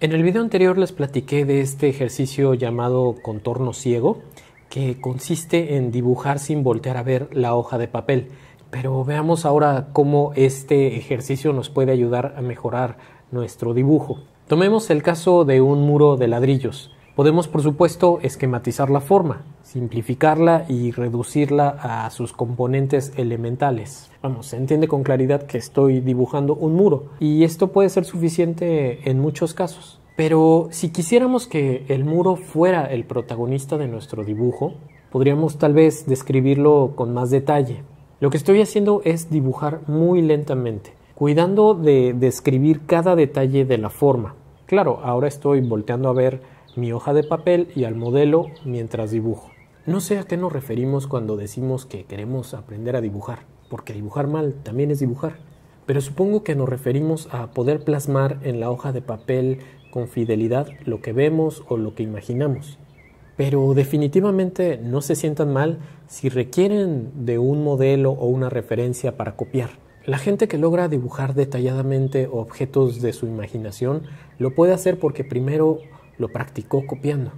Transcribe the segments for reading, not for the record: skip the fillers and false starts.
En el video anterior les platiqué de este ejercicio llamado contorno ciego, que consiste en dibujar sin voltear a ver la hoja de papel. Pero veamos ahora cómo este ejercicio nos puede ayudar a mejorar nuestro dibujo. Tomemos el caso de un muro de ladrillos. Podemos, por supuesto, esquematizar la forma, simplificarla y reducirla a sus componentes elementales. Vamos, se entiende con claridad que estoy dibujando un muro y esto puede ser suficiente en muchos casos. Pero si quisiéramos que el muro fuera el protagonista de nuestro dibujo, podríamos tal vez describirlo con más detalle. Lo que estoy haciendo es dibujar muy lentamente, cuidando de describir cada detalle de la forma. Claro, ahora estoy volteando a ver mi hoja de papel y al modelo mientras dibujo. No sé a qué nos referimos cuando decimos que queremos aprender a dibujar, porque dibujar mal también es dibujar. Pero supongo que nos referimos a poder plasmar en la hoja de papel con fidelidad lo que vemos o lo que imaginamos. Pero definitivamente no se sientan mal si requieren de un modelo o una referencia para copiar. La gente que logra dibujar detalladamente objetos de su imaginación lo puede hacer porque primero lo practicó copiando.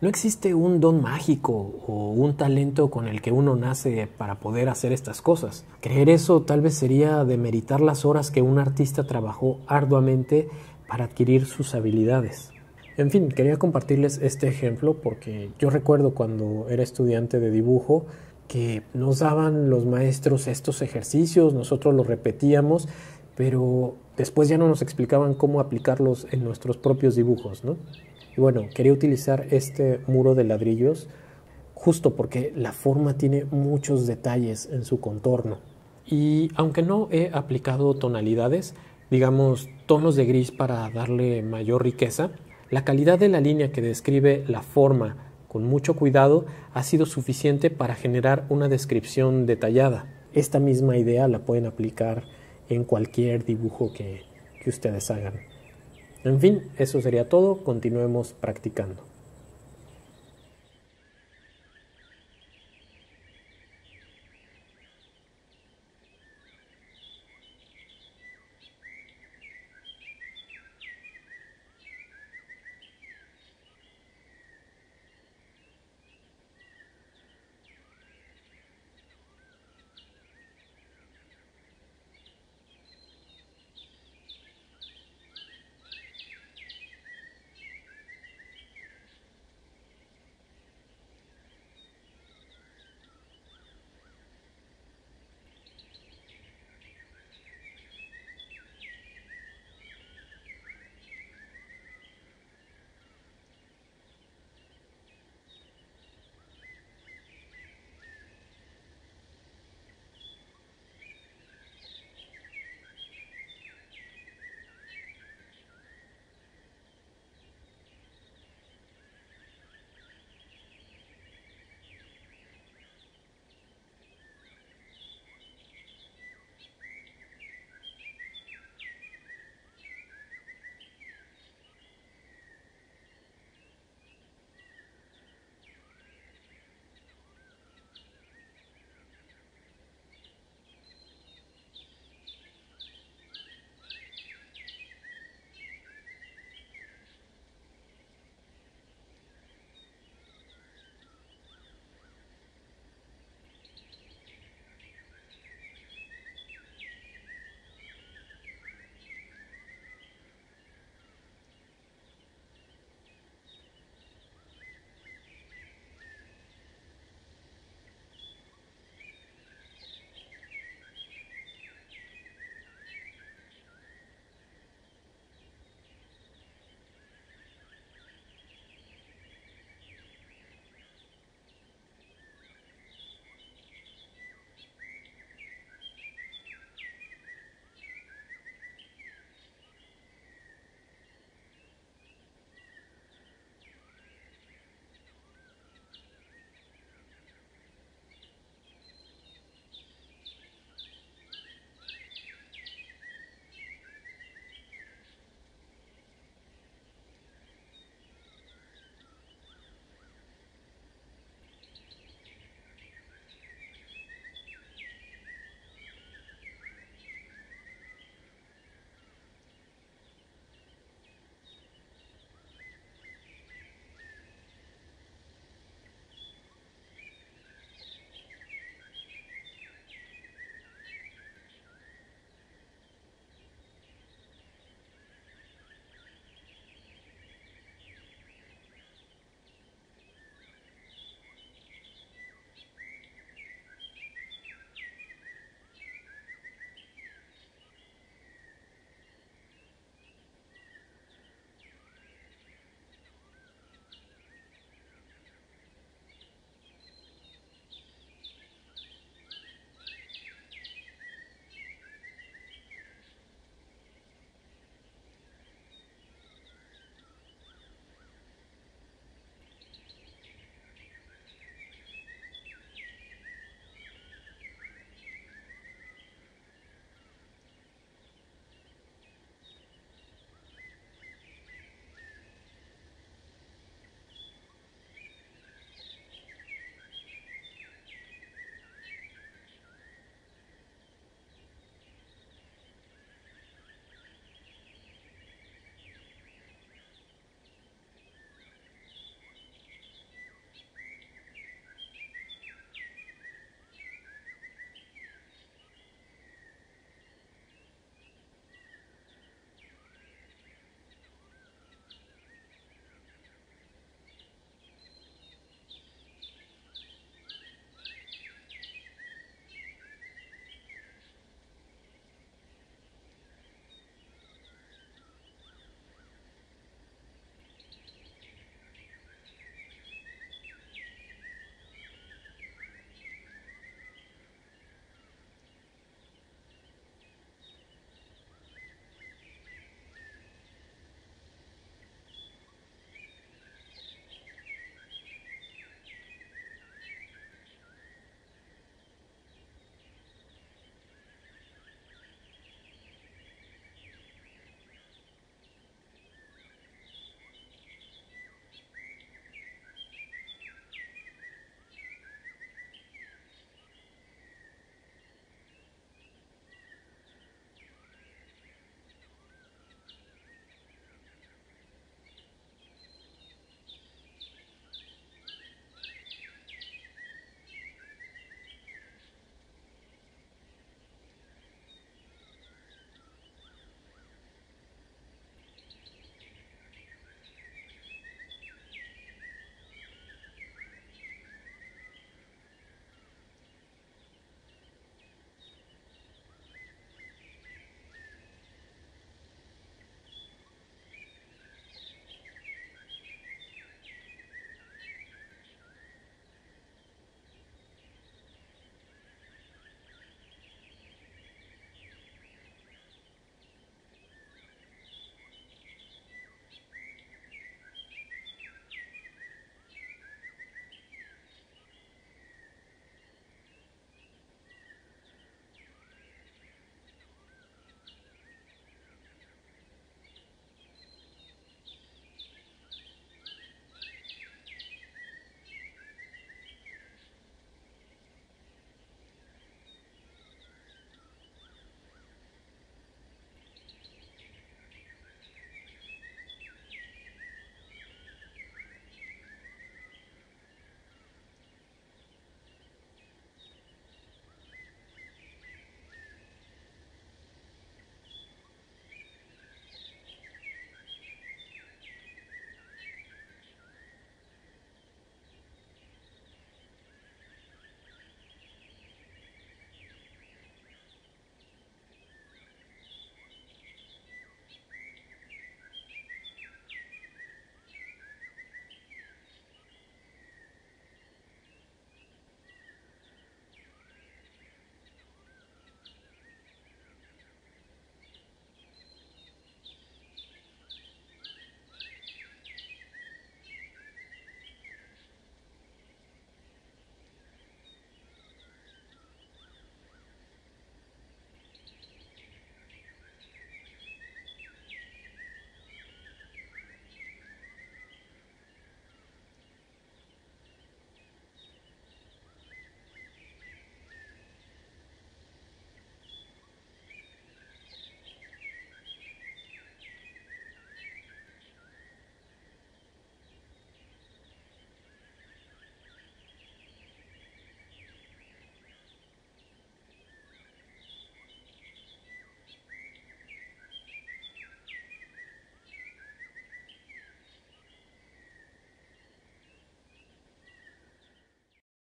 No existe un don mágico o un talento con el que uno nace para poder hacer estas cosas. Creer eso tal vez sería demeritar las horas que un artista trabajó arduamente para adquirir sus habilidades. En fin, quería compartirles este ejemplo porque yo recuerdo cuando era estudiante de dibujo que nos daban los maestros estos ejercicios, nosotros los repetíamos, pero después ya no nos explicaban cómo aplicarlos en nuestros propios dibujos, ¿no? Y bueno, quería utilizar este muro de ladrillos justo porque la forma tiene muchos detalles en su contorno. Y aunque no he aplicado tonalidades, digamos tonos de gris para darle mayor riqueza, la calidad de la línea que describe la forma con mucho cuidado ha sido suficiente para generar una descripción detallada. Esta misma idea la pueden aplicar en cualquier dibujo que ustedes hagan. En fin, eso sería todo. Continuemos practicando.